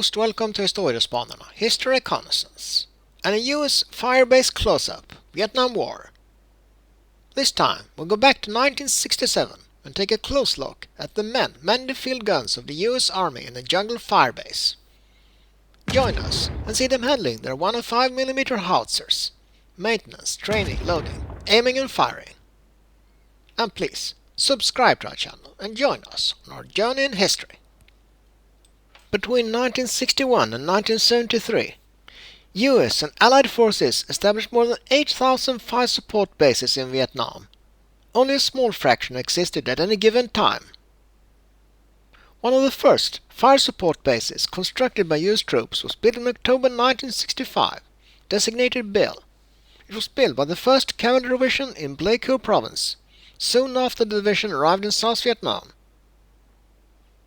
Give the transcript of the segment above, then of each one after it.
most welcome to Historiespanarna, History Reconnaissance, and a US Firebase close-up, Vietnam War. This time we'll go back to 1967 and take a close look at the man-the field guns of the US Army in the jungle Firebase. Join us and see them handling their 105mm howitzers, maintenance, training, loading, aiming and firing. And please, subscribe to our channel and join us on our journey in history. Between 1961 and 1973, US and Allied forces established more than 8,000 fire support bases in Vietnam. Only a small fraction existed at any given time. One of the first fire support bases constructed by US troops was built in October 1965, designated Bill. It was built by the 1st Cavalry Division in Pleiku Province, soon after the division arrived in South Vietnam.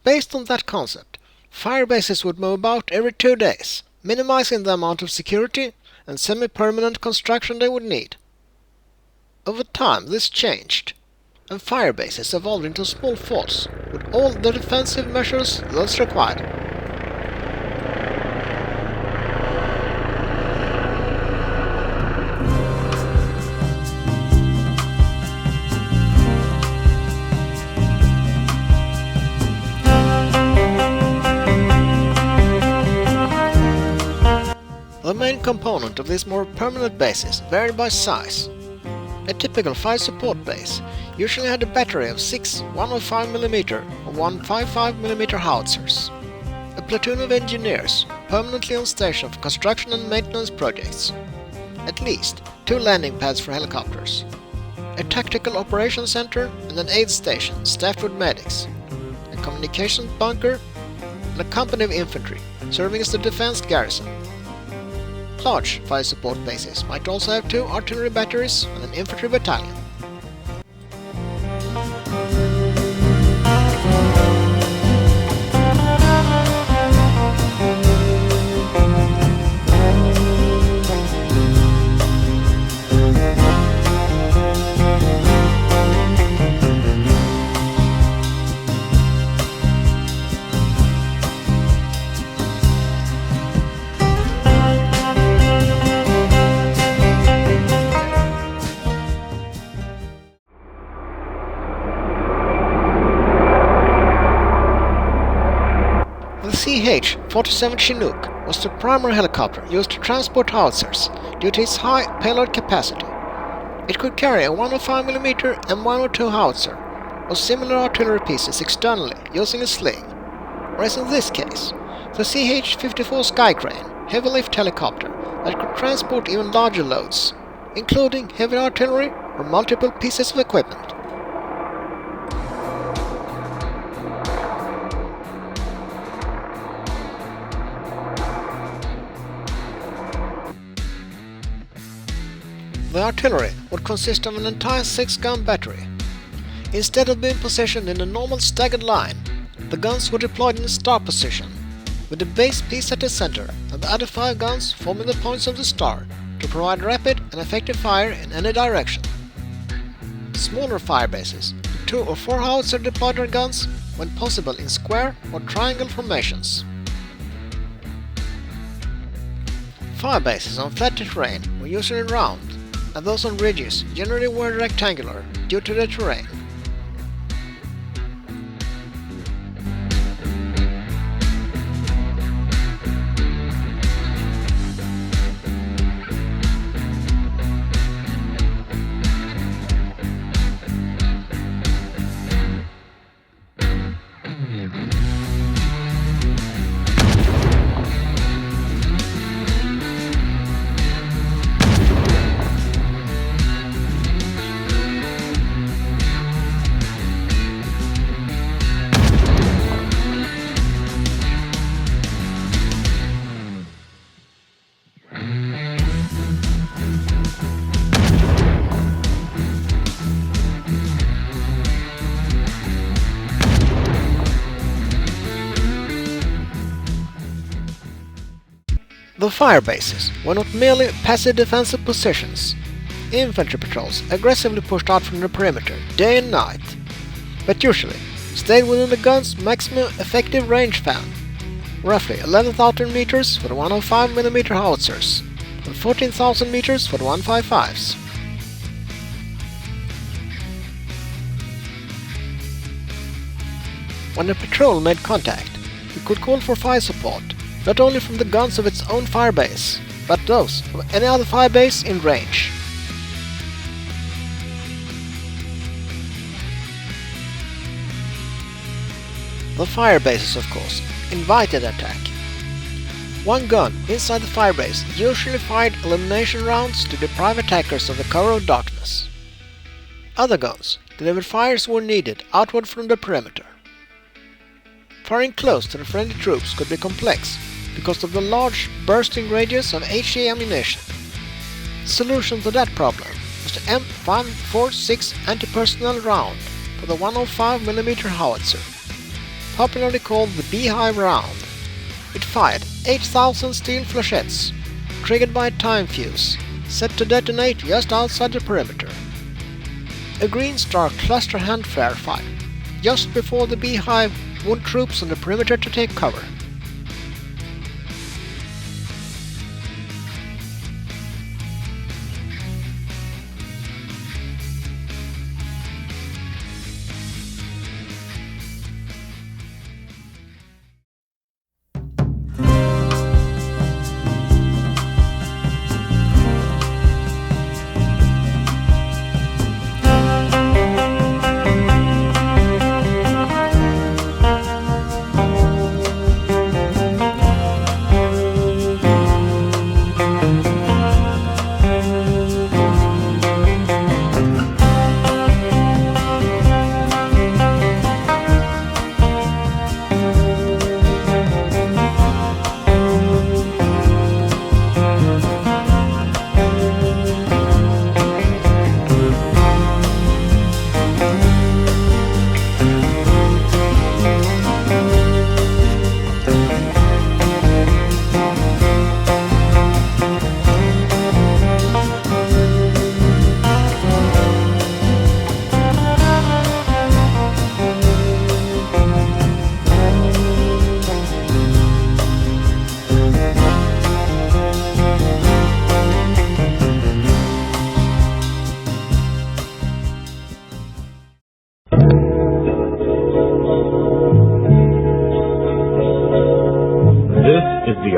Based on that concept, fire bases would move about every 2 days, minimizing the amount of security and semi-permanent construction they would need. Over time this changed, and fire bases evolved into small forts with all the defensive measures those required. The main component of these more permanent bases varied by size. A typical fire support base usually had a battery of 6 105mm or 155mm howitzers, a platoon of engineers permanently on station for construction and maintenance projects, at least 2 landing pads for helicopters, a tactical operations center and an aid station staffed with medics, a communications bunker, and a company of infantry serving as the defense garrison. Large fire support bases might also have 2 artillery batteries and an infantry battalion. The CH-47 Chinook was the primary helicopter used to transport howitzers due to its high payload capacity. It could carry a 105mm M102 howitzer or similar artillery pieces externally using a sling, whereas in this case, the CH-54 Skycrane heavy-lift helicopter that could transport even larger loads, including heavy artillery or multiple pieces of equipment. The artillery would consist of an entire 6-gun battery. Instead of being positioned in a normal staggered line, the guns were deployed in a star position, with the base piece at the center and the other 5 guns forming the points of the star to provide rapid and effective fire in any direction. Smaller fire bases, with 2 or 4 howitzer deployed their guns when possible in square or triangle formations. Fire bases on flat terrain were usually round, and those on ridges generally were rectangular due to the terrain. The fire bases were not merely passive defensive positions. Infantry patrols aggressively pushed out from the perimeter day and night, but usually stayed within the gun's maximum effective range span, roughly 11,000 meters for the 105mm howitzers and 14,000 meters for the 155s. When the patrol made contact, it could call for fire support, not only from the guns of its own firebase, but those of any other firebase in range. The firebases, of course, invited attack. One gun inside the firebase usually fired elimination rounds to deprive attackers of the cover of darkness. Other guns delivered fires where needed outward from the perimeter. Firing close to the friendly troops could be complex because of the large bursting radius of HE ammunition. The solution to that problem was the M146 anti-personnel round for the 105mm howitzer, popularly called the beehive round. It fired 8,000 steel flechettes, triggered by a time fuse, set to detonate just outside the perimeter. A green star cluster handfare fired just before the beehive warned troops on the perimeter to take cover.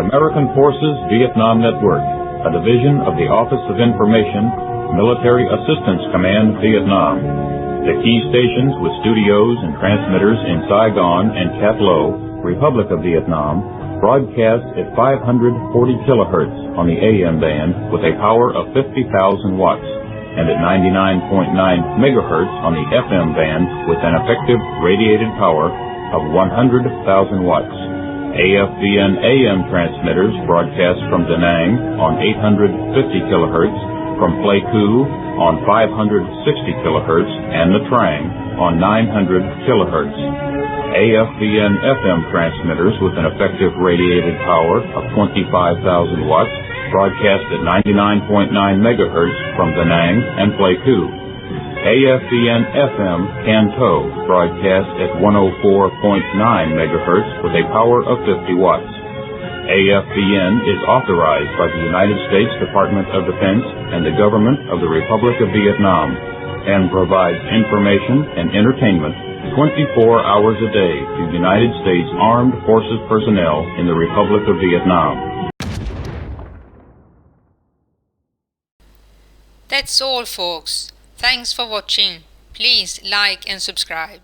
American Forces Vietnam Network, a division of the Office of Information, Military Assistance Command, Vietnam. The key stations with studios and transmitters in Saigon and Cat Lo, Republic of Vietnam, broadcast at 540 kilohertz on the AM band with a power of 50,000 watts, and at 99.9 megahertz on the FM band with an effective radiated power of 100,000 watts. AFVN AM transmitters broadcast from Da Nang on 850 kilohertz, from Pleiku on 560 kilohertz, and Nha Trang on 900 kilohertz. AFVN FM transmitters with an effective radiated power of 25,000 watts broadcast at 99.9 megahertz from Da Nang and Pleiku. AFVN FM Canto broadcast at 104.9 megahertz with a power of 50 watts. AFVN is authorized by the United States Department of Defense and the Government of the Republic of Vietnam and provides information and entertainment 24 hours a day to United States Armed Forces personnel in the Republic of Vietnam. That's all, folks. Thanks for watching. Please like and subscribe.